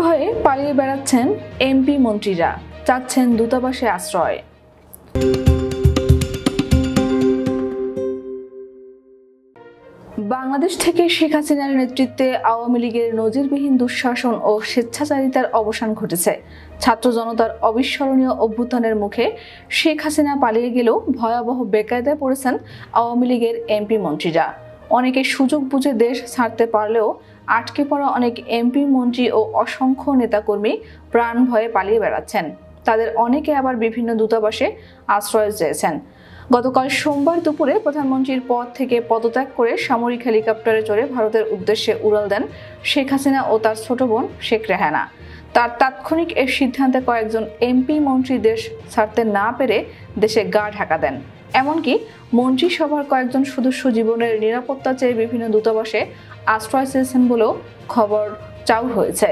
ভয়ে পালিয়ে বেড়াচ্ছেন এমপি মন্ত্রীরা, চাচ্ছেন দূতাবাসে আশ্রয়। বাংলাদেশ থেকে শেখ হাসিনার নেতৃত্বে আওয়ামী লীগের নজিরবিহীন দুঃশাসন ও স্বেচ্ছাচারিতার অবসান ঘটেছে। ছাত্র জনতার অবিস্মরণীয় অভ্যুত্থানের মুখে শেখ হাসিনা পালিয়ে গেলেও ভয়াবহ বেকায়দায় পড়েছেন আওয়ামী লীগের এমপি মন্ত্রীরা। অনেকে সুযোগ বুঝে দেশ ছাড়তে পারলেও আটকে পড়া অনেক এমপি মন্ত্রী ও অসংখ্য নেতাকর্মী প্রাণ ভয়ে পালিয়ে বেড়াচ্ছেন। তাদের অনেকে আবার বিভিন্ন দূতাবাসে আশ্রয় চেয়েছেন। গতকাল সোমবার দুপুরে প্রধানমন্ত্রীর পদ থেকে পদত্যাগ করে সামরিক হেলিকপ্টারে চড়ে ভারতের উদ্দেশ্যে উড়াল দেন শেখ হাসিনা ও তার ছোট বোন শেখ রেহানা। তার তাৎক্ষণিক এর সিদ্ধান্তে কয়েকজন এমপি মন্ত্রী দেশ ছাড়তে না পেরে দেশে গা ঢাকা দেন। এমনকি মন্ত্রিসভার কয়েকজন সদস্য জীবনের নিরাপত্তা চেয়ে বিভিন্ন দূতাবাসে আশ্রয় চেয়েছেন বলেও খবর চাউর হয়েছে।